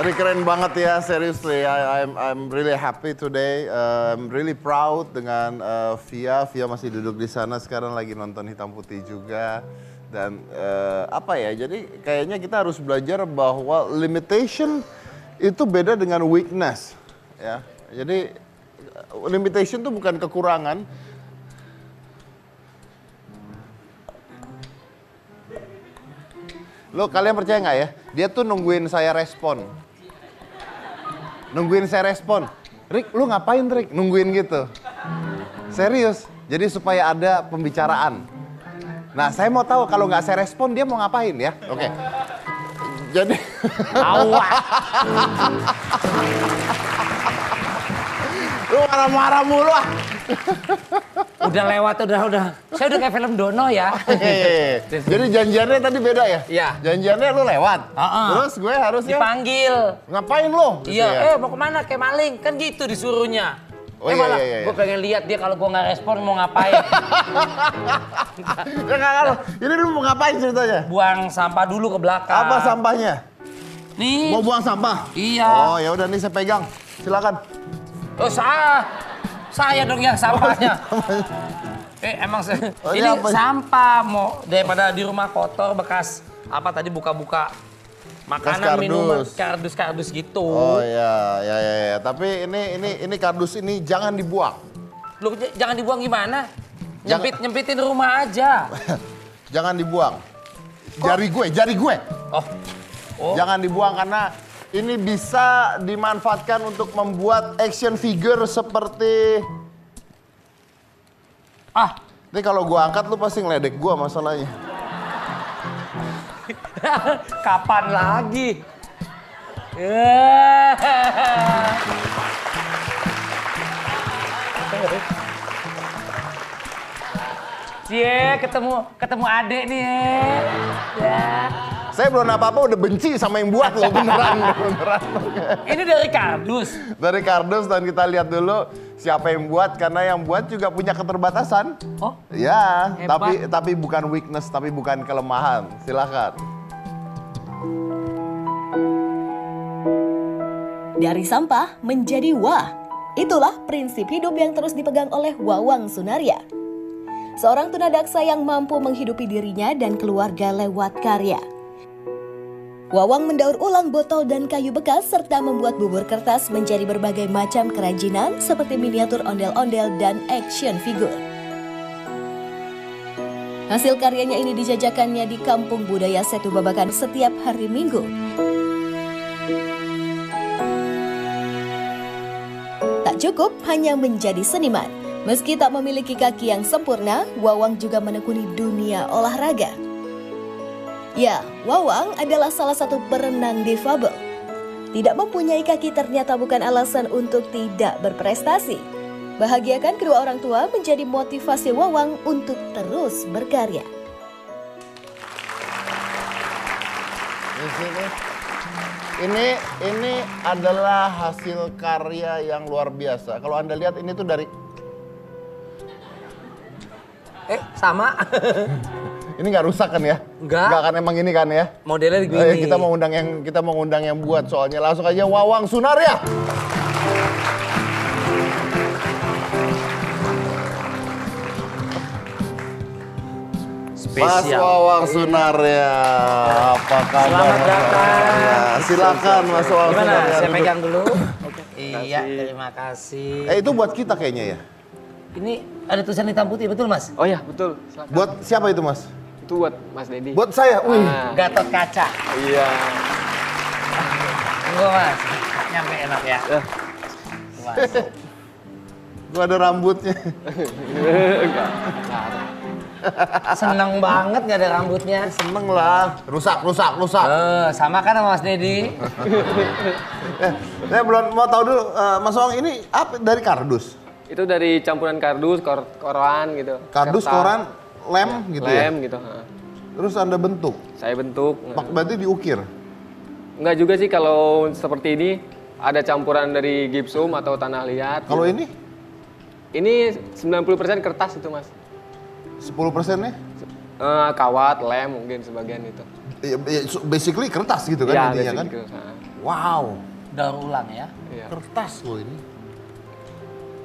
Tadi keren banget ya, seriously. I'm really happy today. I'm really proud dengan Via. Via masih duduk di sana sekarang lagi nonton Hitam Putih juga. Dan apa ya? Jadi kayaknya kita harus belajar bahwa limitation itu beda dengan weakness, ya. Jadi limitation itu bukan kekurangan. Lo kalian percaya nggak ya? Dia tuh nungguin saya respon. Nungguin saya respon. Rick, lu ngapain Rick? Nungguin gitu. Serius. Jadi supaya ada pembicaraan. Nah, saya mau tahu kalau nggak saya respon dia mau ngapain ya? Oke. Jadi. Awak. Lu marah-marah mulu ah. Udah lewat, udah. Saya udah kayak film Dono ya. Jadi janjiannya tadi beda ya? Iya. Janjiannya lu lewat. Terus gue harusnya dipanggil. Ngapain lu? Gitu Iya, ya? mau kemana? Kayak maling. Kan gitu disuruhnya. Oh, iya, malah iya. gue pengen lihat dia kalau gue nggak respon mau ngapain. Ini lu mau ngapain ceritanya? Buang sampah dulu ke belakang. Apa sampahnya? Nih. Mau buang sampah? Iya. Oh ya udah nih saya pegang. Silakan. Oh saya dong yang sampahnya. Emang ini sampah mau daripada di rumah kotor bekas apa tadi buka-buka makanan minuman kardus gitu. Oh ya. Tapi ini kardus ini jangan dibuang. Lu jangan dibuang gimana? Nyempitin rumah aja. Jangan dibuang. Jari gue. Oh. Jangan dibuang karena ini bisa dimanfaatkan untuk membuat action figure seperti... Ini kalau gua angkat lu pasti ngeledek gua masalahnya. Kapan lagi? Cie, ketemu adek nih ya. Saya belum apa-apa udah benci sama yang buat loh, beneran. Ini dari kardus? Dari kardus dan kita lihat dulu siapa yang buat, karena yang buat juga punya keterbatasan. Oh? Ya, Hebat. tapi bukan weakness, tapi bukan kelemahan. Silakan. Dari sampah menjadi wah. Itulah prinsip hidup yang terus dipegang oleh Wawang Sunaria. Seorang tunadaksa yang mampu menghidupi dirinya dan keluarga lewat karya. Wawang mendaur ulang botol dan kayu bekas serta membuat bubur kertas menjadi berbagai macam kerajinan seperti miniatur ondel-ondel dan action figure. Hasil karyanya ini dijajakannya di Kampung Budaya Setu Babakan setiap hari Minggu. Tak cukup hanya menjadi seniman. Meski tak memiliki kaki yang sempurna, Wawang juga menekuni dunia olahraga. Ya, Wawang adalah salah satu perenang difabel. Tidak mempunyai kaki ternyata bukan alasan untuk tidak berprestasi. Bahagiakan kedua orang tua menjadi motivasi Wawang untuk terus berkarya. Ini adalah hasil karya yang luar biasa. Kalau Anda lihat ini tuh dari... Sama. Ini nggak rusak kan ya? Nggak. Nggak kan emang ini kan ya? Modelnya gini. Kita mau undang yang buat soalnya. Langsung aja Wawang Sunaria. Mas Wawang Sunaria, apa kabar? Selamat datang. Silakan Mas Wawang Gimana? Sunaria. Saya duduk. pegang dulu. Iya, terima kasih. Itu buat kita kayaknya ya? Ini ada tulisan hitam putih, betul Mas? Oh ya, betul. Silakan. Buat siapa itu Mas? Itu buat Mas Dedi. Buat saya? Wih. Gatot kaca. Iya. Tunggu Mas, nyampe enak ya. Masuk. Gua ada rambutnya. Seneng banget gak ada rambutnya. Seneng lah. Rusak. Sama kan sama Mas Dedi? Saya belum mau tahu dulu, Mas Wawang ini apa dari kardus? Itu dari campuran kardus, koran gitu. Kardus, Kertas. koran, lem gitu ya? Lem gitu. Terus Anda bentuk? Saya bentuk. Berarti diukir? Enggak juga sih kalau seperti ini. Ada campuran dari gipsum atau tanah liat. Kalau gitu. Ini 90% kertas itu Mas. 10%-nya? Kawat, lem mungkin sebagian itu. Basically kertas gitu kan Ya, intinya kan? gitu. Wow, Daur ulang ya. Iya. kertas loh ini.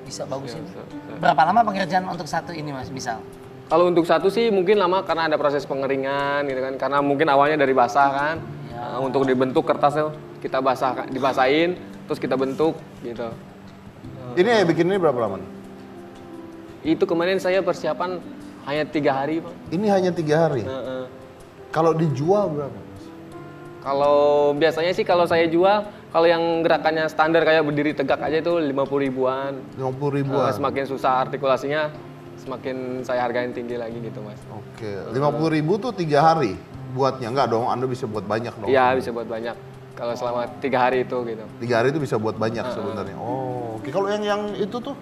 Bisa bagus ini. Bisa. Berapa lama pengerjaan untuk satu ini Mas, misal? Kalau untuk satu sih mungkin lama karena ada proses pengeringan gitu kan. Karena mungkin awalnya dari basah kan. Untuk dibentuk kertasnya kita dibasahin, terus kita bentuk gitu. Ini bikin ini berapa lama? Itu kemarin saya persiapan hanya 3 hari, Pak. Ini hanya 3 hari. Kalau dijual berapa? Kalau biasanya sih kalau saya jual, kalau yang gerakannya standar kayak berdiri tegak aja itu 50 ribuan. 50 ribuan. Semakin susah artikulasinya, semakin saya hargain tinggi lagi gitu, Mas. Oke, 50 ribu tuh 3 hari buatnya? Enggak dong, Anda bisa buat banyak dong. Iya, bisa buat banyak. Kalau selama 3 hari itu gitu. 3 hari itu bisa buat banyak sebenarnya. Oh, oke. Kalau yang itu tuh,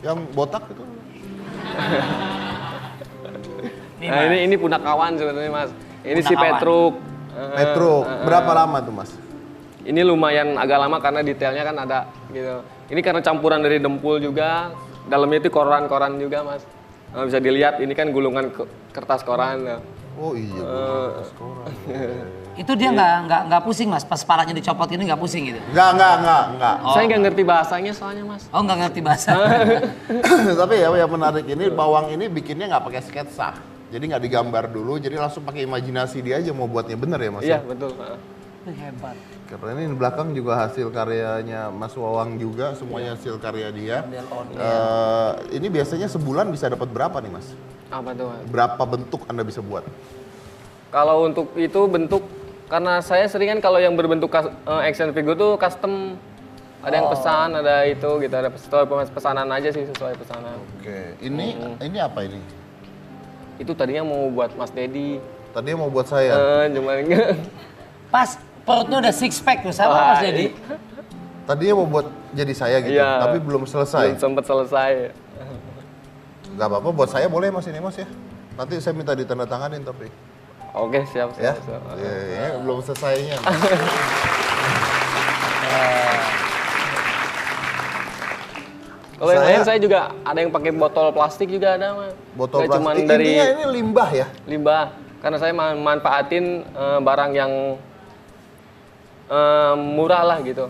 yang botak itu? Nah, ini punakawan sebenarnya, Mas. Ini si Punakawan. Petruk. Petruk. Berapa lama tuh, Mas? Ini lumayan agak lama karena detailnya kan ada gitu. Ini karena campuran dari dempul juga, dalamnya itu koran-koran juga, Mas. Bisa dilihat ini kan gulungan kertas koran. Oh iya, kertas koran. Itu dia nggak pusing Mas, pas palanya dicopot ini nggak pusing gitu? Enggak. Saya nggak ngerti bahasanya soalnya, Mas. Oh nggak ngerti bahasa. Tapi ya yang menarik ini bawang ini bikinnya nggak pakai sketsa. Jadi nggak digambar dulu, jadi langsung pakai imajinasi dia aja mau buatnya bener ya Mas? Iya, betul. Hebat. Karena ini di belakang juga hasil karyanya Mas Wawang juga, semuanya hasil karya dia. Ini biasanya sebulan bisa dapat berapa nih Mas? Apa tuh, Mas? Berapa bentuk Anda bisa buat? Kalau untuk itu bentuk, karena saya sering kan kalau yang berbentuk action figure tuh custom. Ada yang pesan, ada itu gitu, ada sesuai pesanan aja sih, sesuai pesanan. Oke, ini apa ini? Itu tadinya mau buat Mas Dedi. Tadinya mau buat saya. Cuman enggak. Pas perutnya udah six pack tuh sama Mas Dedi. Tadinya mau buat jadi saya gitu, Iya. tapi belum selesai. Belum sempet selesai. Gak apa-apa, buat saya boleh Mas ini Mas ya. Nanti saya minta ditandatanganin tapi. Oke, siap. Ya, siap. ya, belum selesainya. Kalau yang lain saya juga ada yang pakai botol plastik juga ada, Mas. Botol Nggak cuman plastik. dari Intinya ini limbah ya? limbah. Karena saya manfaatin barang yang murah lah gitu.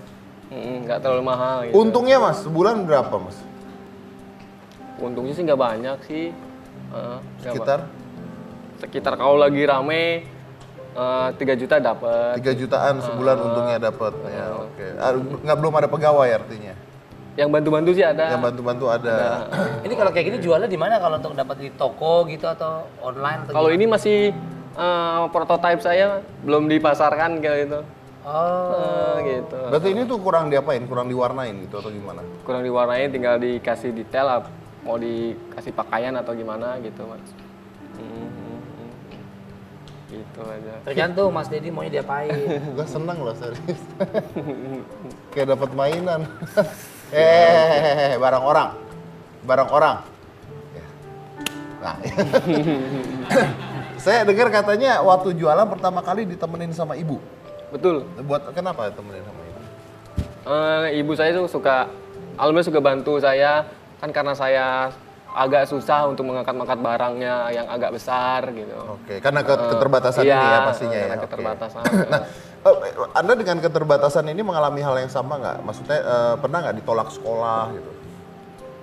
Nggak terlalu mahal gitu. Untungnya Mas, sebulan berapa Mas? Untungnya sih nggak banyak sih. Sekitar kalau lagi rame 3 juta dapat. 3 jutaan sebulan untungnya dapat. Ya, oke. Belum ada pegawai artinya. Yang bantu-bantu sih ada. Yang bantu-bantu ada. Ini kalau kayak gini jualnya di mana kalau untuk dapat di toko gitu atau online atau Kalau gimana? ini masih prototype saya, belum dipasarkan kayak gitu. Oh. Gitu. Berarti ini tuh kurang diapain? Kurang diwarnain gitu atau gimana? Kurang diwarnain, tinggal dikasih detail, mau dikasih pakaian atau gimana gitu, Mas. Gitu aja. Tergantung Mas Dedi maunya diapain. Gue seneng loh serius. Kayak dapat mainan. Barang orang. Ya. Nah. Saya dengar katanya waktu jualan pertama kali ditemenin sama ibu. Betul. Buat kenapa temenin sama ibu? Ibu saya tuh alhamdulillah suka bantu saya, kan karena saya agak susah untuk mengangkat barangnya yang agak besar gitu. Oke, karena keterbatasan Iya, ini ya pastinya ya. karena Oke. keterbatasan. Nah, Anda dengan keterbatasan ini mengalami hal yang sama nggak? Maksudnya pernah nggak ditolak sekolah gitu?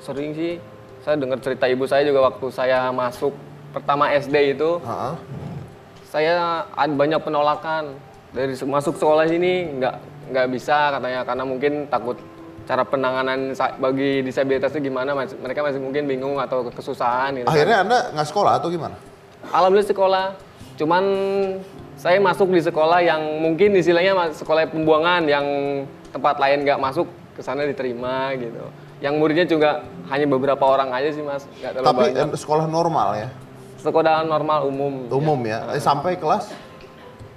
Sering sih, saya dengar cerita ibu saya juga waktu saya masuk pertama SD itu, saya ada banyak penolakan dari masuk sekolah ini nggak bisa katanya karena mungkin takut cara penanganan bagi disabilitas itu gimana, mereka masih mungkin bingung atau kesusahan gitu. Akhirnya Anda nggak sekolah atau gimana? Alhamdulillah sekolah, cuman saya masuk di sekolah yang mungkin istilahnya sekolah pembuangan yang tempat lain nggak masuk, ke sana diterima gitu. Yang muridnya juga hanya beberapa orang aja sih Mas, nggak terlalu Tapi banyak. sekolah normal ya? Sekolah normal umum. Umum ya? Sampai kelas?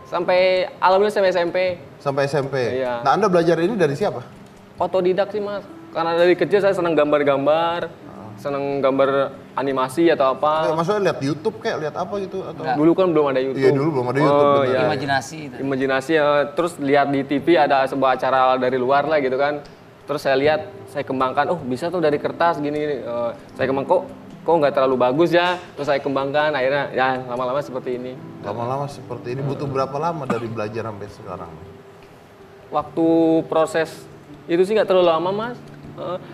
Sampai alhamdulillah sampai SMP. Sampai SMP? Iya. Nah Anda belajar ini dari siapa? Otodidak sih Mas, karena dari kecil saya senang gambar-gambar, senang gambar animasi atau apa. Maksudnya lihat YouTube kayak lihat apa gitu? Atau? Dulu kan belum ada YouTube. Iya dulu belum ada YouTube. benar. iya. Imajinasi itu. Imajinasi ya, terus lihat di TV ada sebuah acara dari luar lah gitu kan. Terus saya lihat, saya kembangkan, oh bisa tuh dari kertas gini. Saya kembang kok nggak terlalu bagus ya. Terus saya kembangkan, akhirnya ya lama-lama seperti ini. Lama-lama seperti ini butuh berapa lama dari belajar sampai sekarang? waktu proses itu sih nggak terlalu lama mas.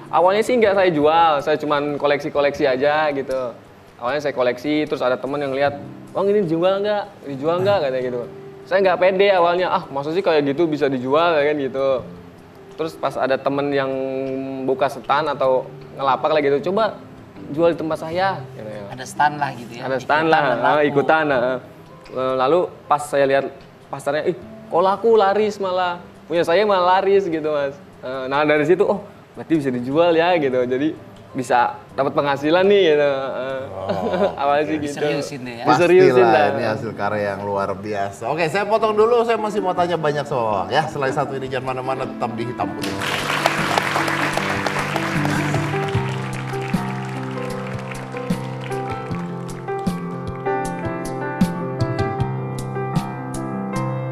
Awalnya sih nggak saya jual, saya cuman koleksi-koleksi aja gitu. Awalnya saya koleksi, terus ada teman yang lihat, "Bang ini dijual nggak?" Katanya gitu. Saya nggak pede awalnya, masa sih kayak gitu bisa dijual kan gitu. Terus pas ada temen yang buka stand atau ngelapak lagi gitu, "Coba jual di tempat saya." Gitu ya. Ada stand lah gitu ya. Ada stand lah, ikutan. Lalu pas saya lihat pasarnya, kok laku laris malah. Punya saya malah laris gitu mas. Nah dari situ, berarti bisa dijual ya gitu. Jadi bisa dapat penghasilan nih gitu. Awalnya sih gitu. Seriusin deh ya. Diseriusin dah. Ini hasil karya yang luar biasa. Oke, saya potong dulu. Saya masih mau tanya banyak soal. Ya, selain satu ini jangan mana-mana, tetap di Hitam Putih.